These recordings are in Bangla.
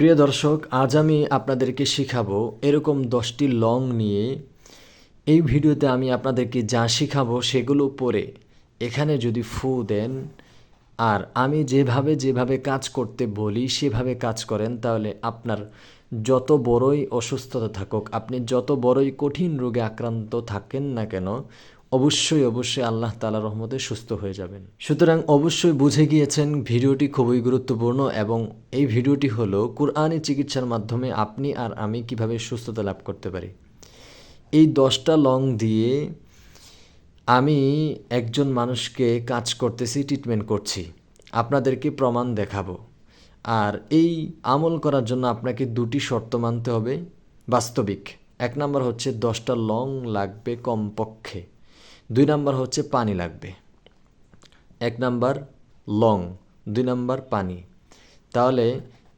প্রিয় দর্শক, আজ আমি আপনাদেরকে শিখাবো এরকম 10টি লং নিয়ে। এই ভিডিওতে আমি আপনাদেরকে যা শিখাবো সেগুলো পরে এখানে যদি ফু দেন আর আমি যেভাবে কাজ করতে বলি সেভাবে কাজ করেন, তাহলে আপনার যত বড়ই অসুস্থতা থাকুক, আপনি যত বড়ই কঠিন রোগে আক্রান্ত থাকেন না কেন, অবশ্যই আল্লাহ তাআলার রহমতে সুস্থ হয়ে যাবেন। সুতরাং অবশ্যই বুঝে গিয়েছেন ভিডিওটি খুবই গুরুত্বপূর্ণ এবং এই ভিডিওটি হলো কুরআনি চিকিৎসার মাধ্যমে আপনি আর আমি কিভাবে সুস্থতা লাভ করতে পারি। এই 10টা লং দিয়ে আমি একজন মানুষকে কাজ করতেছি, ট্রিটমেন্ট করছি, আপনাদেরকে প্রমাণ দেখাবো। আর এই আমল করার জন্য আপনাকে দুটি শর্ত মানতে হবে বাস্তবিক। 1 নাম্বার হচ্ছে 10টা লং লাগবে কমপক্ষে। 2 নাম্বার হচ্ছে পানি লাগবে। 1 নাম্বার লং, 2 নাম্বার পানি। তাহলে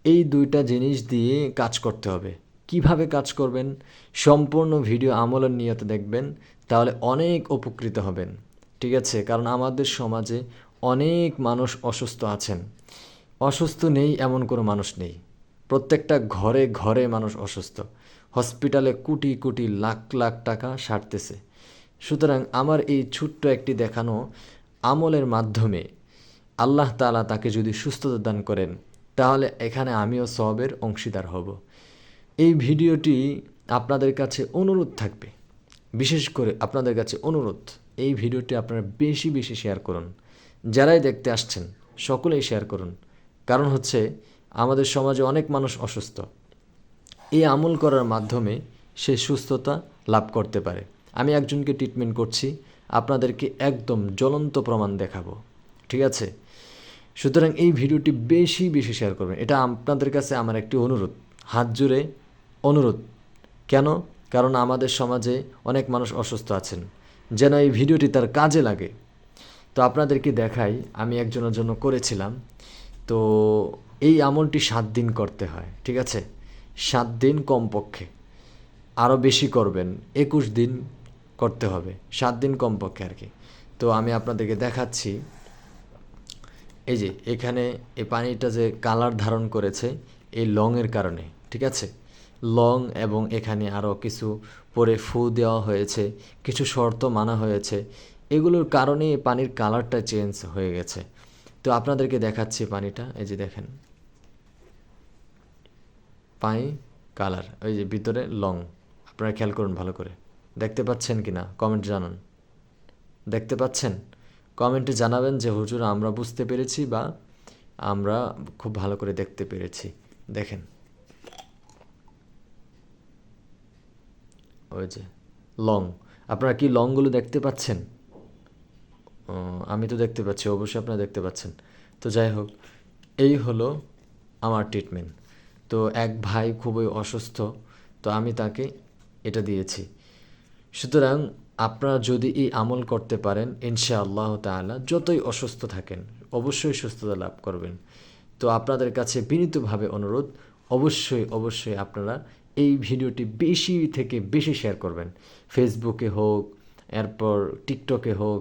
এই দুইটা জিনিস দিয়ে কাজ করতে হবে। কিভাবে কাজ করবেন সম্পূর্ণ ভিডিও আমলের নিয়তে দেখবেন, তাহলে অনেক উপকৃত হবেন। ঠিক আছে? কারণ আমাদের সমাজে অনেক মানুষ অসুস্থ আছেন। অসুস্থ নেই এমন কোনো মানুষ নেই। প্রত্যেকটা ঘরে ঘরে মানুষ অসুস্থ। হসপিটালে কোটি কোটি লাখ লাখ টাকা সারতেছে। সুতরাং আমার এই ছোট্ট একটি দেখানো আমলের মাধ্যমে আল্লাহ তাআলা তাকে যদি সুস্থতা দান করেন, তাহলে এখানে আমিও সওয়াবের অংশীদার হব। এই ভিডিওটি আপনাদের কাছে অনুরোধ থাকবে, বিশেষ করে আপনাদের কাছে অনুরোধ, এই ভিডিওটি আপনারা বেশি বেশি শেয়ার করুন। যারাই দেখতে আসছেন সকলেই শেয়ার করুন। কারণ হচ্ছে আমাদের সমাজে অনেক মানুষ অসুস্থ। এই আমল করার মাধ্যমে সে সুস্থতা লাভ করতে পারে। আমি একজনকে ট্রিটমেন্ট করছি, আপনাদেরকে একদম জ্বলন্ত প্রমাণ দেখাবো। ঠিক আছে? সুতরাং এই ভিডিওটি বেশি বেশি শেয়ার করবেন। এটা আপনাদের কাছে আমার একটি অনুরোধ, হাত জুড়ে অনুরোধ। কেন? কারণ আমাদের সমাজে অনেক মানুষ অসুস্থ আছেন, যেন এই ভিডিওটি তার কাজে লাগে। তো আপনাদেরকে দেখাই, আমি একজনের জন্য করেছিলাম। তো এই আমলটি 7 দিন করতে হয়। ঠিক আছে? 7 দিন কমপক্ষে, আরও বেশি করবেন 21 দিন করতে হবে, 7 দিন কমপক্ষে আর কি। তো আমি আপনাদেরকে দেখাচ্ছি। এই যে এখানে এই পানিটা যে কালার ধারণ করেছে এই লংয়ের কারণে। ঠিক আছে? লং এবং এখানে আরও কিছু পরে ফু দেওয়া হয়েছে, কিছু শর্ত মানা হয়েছে, এগুলোর কারণে এই পানির কালারটা চেঞ্জ হয়ে গেছে। তো আপনাদেরকে দেখাচ্ছি পানিটা। এই যে দেখেন, পানি কালার, ওই যে ভিতরে লং। আপনারা খেয়াল করুন ভালো করে, দেখতে পাচ্ছেন কি না কমেন্ট জানান। দেখতে পাচ্ছেন? কমেন্টে জানাবেন যে হুজুর আমরা বুঝতে পেরেছি বা আমরা খুব ভালো করে দেখতে পেরেছি। দেখেন, ওই যে লং। আপনারা কি লংগুলো দেখতে পাচ্ছেন? আমি তো দেখতে পাচ্ছি, অবশ্যই আপনারা দেখতে পাচ্ছেন। তো যাই হোক, এই হলো আমার ট্রিটমেন্ট। তো এক ভাই খুবই অসুস্থ, তো আমি তাকে এটা দিয়েছি। সুতরাং আপনারা যদি এই আমল করতে পারেন, ইনশাআল্লাহ তাআলা যতই অসুস্থ থাকেন অবশ্যই সুস্থতা লাভ করবেন। তো আপনাদের কাছে বিনীতভাবে অনুরোধ, অবশ্যই আপনারা এই ভিডিওটি বেশি থেকে বেশি শেয়ার করবেন। ফেসবুকে হোক, এরপর টিকটকে হোক,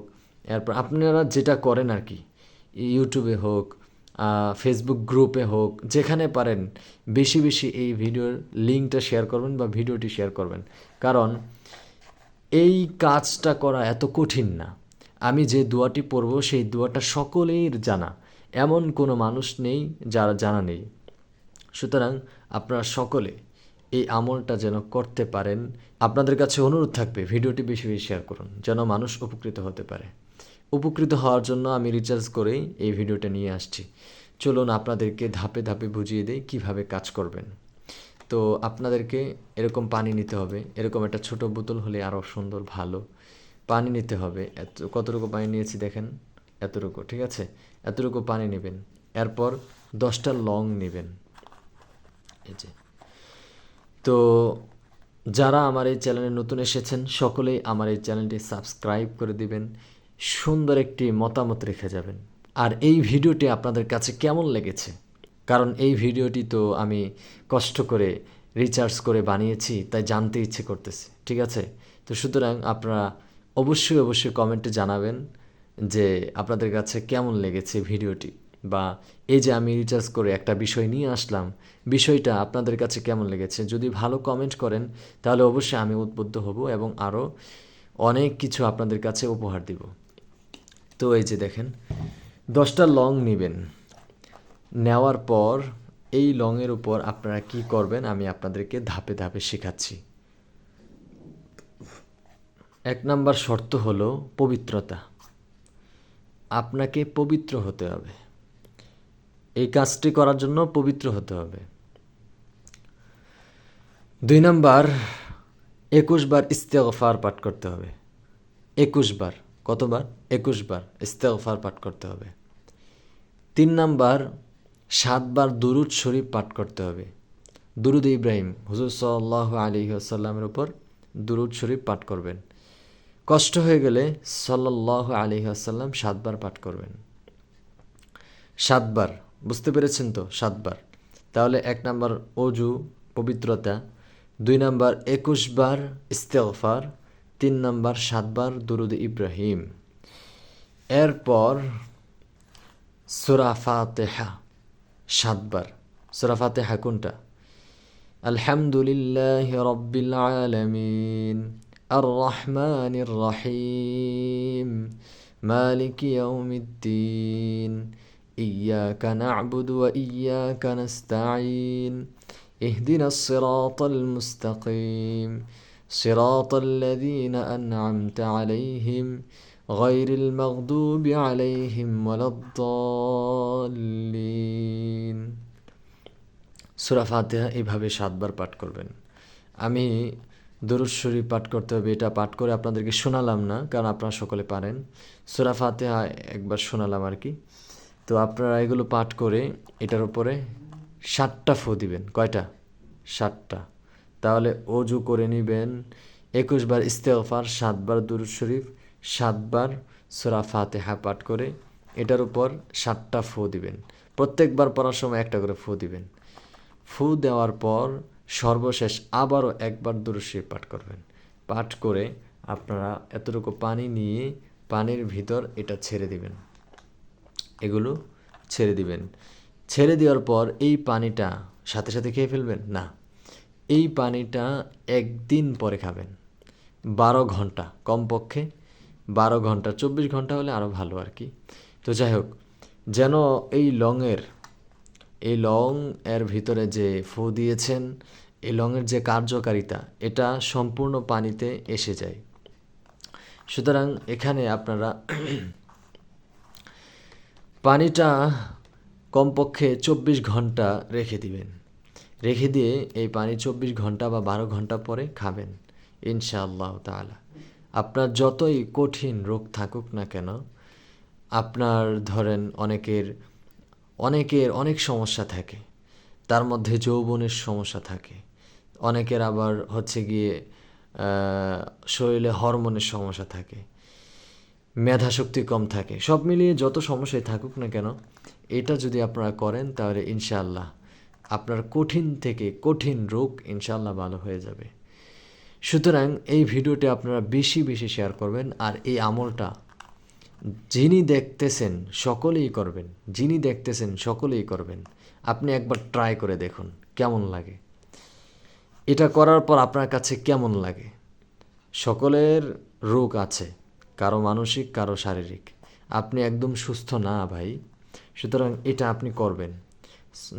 এরপর আপনারা যেটা করেন আর কি, ইউটিউবে হোক, ফেসবুক গ্রুপে হোক, যেখানে পারেন বেশি বেশি এই ভিডিওর লিঙ্কটা শেয়ার করবেন বা ভিডিওটি শেয়ার করবেন। কারণ এই কাজটা করা এত কঠিন না। আমি যে দোয়াটি পড়ব সেই দোয়াটা সকলের জানা, এমন কোনো মানুষ নেই যারা জানা নেই। সুতরাং আপনারা সকলে এই আমলটা যেন করতে পারেন। আপনাদের কাছে অনুরোধ থাকবে ভিডিওটি বেশি বেশি শেয়ার করুন, যেন মানুষ উপকৃত হতে পারে। উপকৃত হওয়ার জন্য আমি রিচার্জ করেই এই ভিডিওটা নিয়ে আসছি। চলুন আপনাদেরকে ধাপে ধাপে বুঝিয়ে দিই কীভাবে কাজ করবেন। তো আপনাদেরকে এরকম পানি নিতে হবে, এরকম একটা ছোট বোতল হলে আরও সুন্দর ভালো। পানি নিতে হবে, কতটুকু পানি নিয়েছি দেখেন, এতটুকু। ঠিক আছে? এতটুকু পানি নেবেন। এরপর 10টা লং নেবেন। এই যে, তো যারা আমার এই চ্যানেলে নতুন এসেছেন সকলেই আমার এই চ্যানেলটি সাবস্ক্রাইব করে দিবেন, সুন্দর একটি মতামত রেখে যাবেন। আর এই ভিডিওটি আপনাদের কাছে কেমন লেগেছে, কারণ এই ভিডিওটি তো আমি কষ্ট করে রিসার্চ করে বানিয়েছি, তাই জানতে ইচ্ছে করতেছে। ঠিক আছে? তো সুতরাং আপনারা অবশ্যই কমেন্টে জানাবেন যে আপনাদের কাছে কেমন লেগেছে ভিডিওটি। বা এই যে আমি রিচার্জ করে একটা বিষয় নিয়ে আসলাম, বিষয়টা আপনাদের কাছে কেমন লেগেছে? যদি ভালো কমেন্ট করেন তাহলে অবশ্যই আমি উদ্বুদ্ধ হব এবং আরও অনেক কিছু আপনাদের কাছে উপহার দিব। তো এই যে দেখেন 10টা লং নেবেন, নেওয়ার পর এই লংয়ের উপর আপনারা কি করবেন আমি আপনাদেরকে ধাপে ধাপে শেখাচ্ছি। 1 নাম্বার শর্ত হলো পবিত্রতা। আপনাকে পবিত্র হতে হবে, এই কাজটি করার জন্য পবিত্র হতে হবে। 2 নাম্বার 21 বার ইস্তেগফার পাঠ করতে হবে। 21 বার, কতবার? 21 বার ইস্তেগফার পাঠ করতে হবে। 3 নাম্বার 7 বার দুরূদ শরীফ পাঠ করতে হবে। দুরূদ ইব্রাহিম, হুজুর সাল্লাল্লাহু আলাইহি ওয়াসাল্লামের উপর দুরূদ শরীফ পাঠ করবেন। কষ্ট হয়ে গেলে সাল্লাল্লাহু আলাইহি ওয়াসাল্লাম 7 বার পাঠ করবেন। 7 বার, বুঝতে পেরেছেন তো? 7 বার। তাহলে 1 নাম্বার অজু, পবিত্রতা, 2 নাম্বার 21 বার ইস্তেগফার, 3 নাম্বার 7 বার দুরূদ ইব্রাহিম। এরপর সূরা ফাতিহা 7 বার। সূরা ফাতিহা কোনটা? আলহামদুলিল্লাহি রাব্বিল আলামিন আর রহমানির রহিম মালিকি ইয়াউমিদ্দিন ইয়্যাকা না'বুদু ওয়া ইয়্যাকা নাস্তাঈন ইহদিনাস সিরাতাল মুস্তাকিম সিরাতাল লাযীনা আন'আমতা আলাইহিম গায়রিল মাগদুবি আলাইহিম ওয়ালাদ-দাল্লিন। সূরা ফাতিহা এইভাবে 7 বার পাঠ করবেন। আমি দুরূদ শরীফ পাঠ করতে হবে এটা পাঠ করে আপনাদেরকে শোনালাম না, কারণ আপনারা সকলে পারেন। সূরা ফাতিহা একবার শোনালাম আর কি। তো আপনারা এগুলো পাঠ করে এটার উপরে 7টা ফু দিবেন। কয়টা? 7টা। তাহলে অজু করে নেবেন, 21 বার ইস্তেগফার, 7 বার দুরূদ শরীফ, 7 বার সূরা ফাতিহা পাঠ করে এটার উপর 7টা ফু দিবেন। প্রত্যেকবার পড়ার সময় একটা করে ফু দিবেন। ফু দেওয়ার পর সর্বশেষ আবারও একবার দুরূদ শরীফ পাঠ করবেন। পাঠ করে আপনারা এতটুকু পানি নিয়ে পানির ভিতর এটা ছেড়ে দিবেন, এগুলো ছেড়ে দিবেন। ছেড়ে দেওয়ার পর এই পানিটা সাথে সাথে খেয়ে ফেলবেন না, এই পানিটা 1 দিন পরে খাবেন। 12 ঘন্টা, কমপক্ষে 12 ঘন্টা, 24 ঘন্টা হলে আরও ভালো আর কি। তো যাই হোক, যেন এই লং এর ভিতরে যে ফু দিয়েছেন, এই লংয়ের যে কার্যকারিতা এটা সম্পূর্ণ পানিতে এসে যায়। সুতরাং এখানে আপনারা পানিটা কমপক্ষে 24 ঘন্টা রেখে দিবেন। রেখে দিয়ে এই পানি 24 ঘন্টা বা 12 ঘন্টা পরে খাবেন ইনশাআল্লাহ তাআলা। আপনার যতই কঠিন রোগ থাকুক না কেন, আপনার ধরেন অনেকের অনেক সমস্যা থাকে, তার মধ্যে যৌবনের সমস্যা থাকে, অনেকের আবার হচ্ছে গিয়ে শরীরে হরমোনের সমস্যা থাকে, মেধাশক্তি কম থাকে, সব মিলিয়ে যত সমস্যাই থাকুক না কেন, এটা যদি আপনারা করেন তাহলে ইনশাআল্লাহ আপনার কঠিন থেকে কঠিন রোগ ইনশাআল্লাহ ভালো হয়ে যাবে। সুতরাং এই ভিডিওটি আপনারা বেশি বেশি শেয়ার করবেন, আর এই আমলটা যিনি দেখতেছেন সকলেই করবেন, যিনি দেখতেছেন সকলেই করবেন। আপনি একবার ট্রাই করে দেখুন কেমন লাগে, এটা করার পর আপনার কাছে কেমন লাগে। সকলের রোগ আছে, কারো মানসিক, কারো শারীরিক। আপনি একদম সুস্থ না ভাই, সুতরাং এটা আপনি করবেন।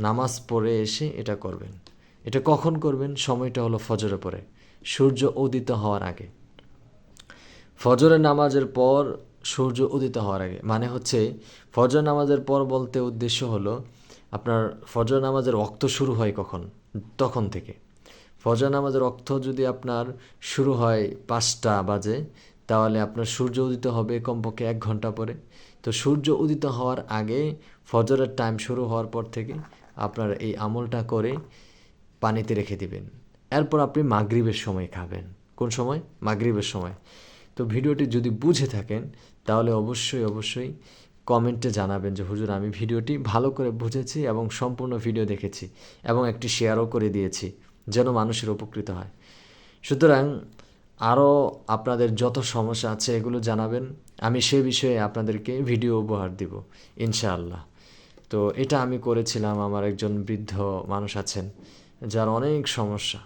নামাজ পড়ে এসে এটা করবেন। এটা কখন করবেন? সময়টা হলো ফজরের পরে, সূর্য উদিত হওয়ার আগে। ফজরের নামাজের পর সূর্য উদিত হওয়ার আগে, মানে হচ্ছে ফজর নামাজের পর বলতে উদ্দেশ্য হলো আপনার ফজর নামাজের ওয়াক্ত শুরু হয় কখন, তখন থেকে। ফজর নামাজের ওয়াক্ত যদি আপনার শুরু হয় 5টা বাজে, তাহলে আপনার সূর্য উদিত হবে কমপক্ষে 1 ঘন্টা পরে। তো সূর্য উদিত হওয়ার আগে ফজরের টাইম শুরু হওয়ার পর থেকে আপনার এই আমলটা করে পানিতে রেখে দিবেন। এরপর আপনি মাগরিবের সময় খাবেন। কোন সময়? মাগরিবের সময়। তো ভিডিওটি যদি বুঝে থাকেন তাহলে অবশ্যই কমেন্টে জানাবেন যে হুজুর আমি ভিডিওটি ভালো করে বুঝেছি এবং সম্পূর্ণ ভিডিও দেখেছি এবং একটি শেয়ারও করে দিয়েছি, যেন মানুষের উপকৃত হয়। সুতরাং আরও আপনাদের যত সমস্যা আছে এগুলো জানাবেন, আমি সে বিষয়ে আপনাদেরকে ভিডিও উপহার দিব ইনশাআল্লাহ। তো এটা আমি করেছিলাম। আমার একজন বৃদ্ধ মানুষ আছেন যার অনেক সমস্যা।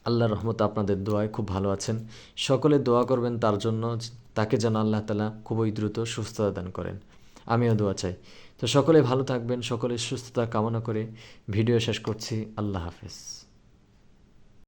আল্লাহর রহমতে আপনাদের দোয়ায় খুব ভালো আছেন। সকলে দোয়া করবেন তার জন্য, তাকে যেন আল্লাহ তাআলা খুবই দ্রুত সুস্থতা দান করেন। আমিও দোয়া চাই। তো সকলে ভালো থাকবেন, সকলের সুস্থতা কামনা করে ভিডিও শেষ করছি। আল্লাহ হাফেজ।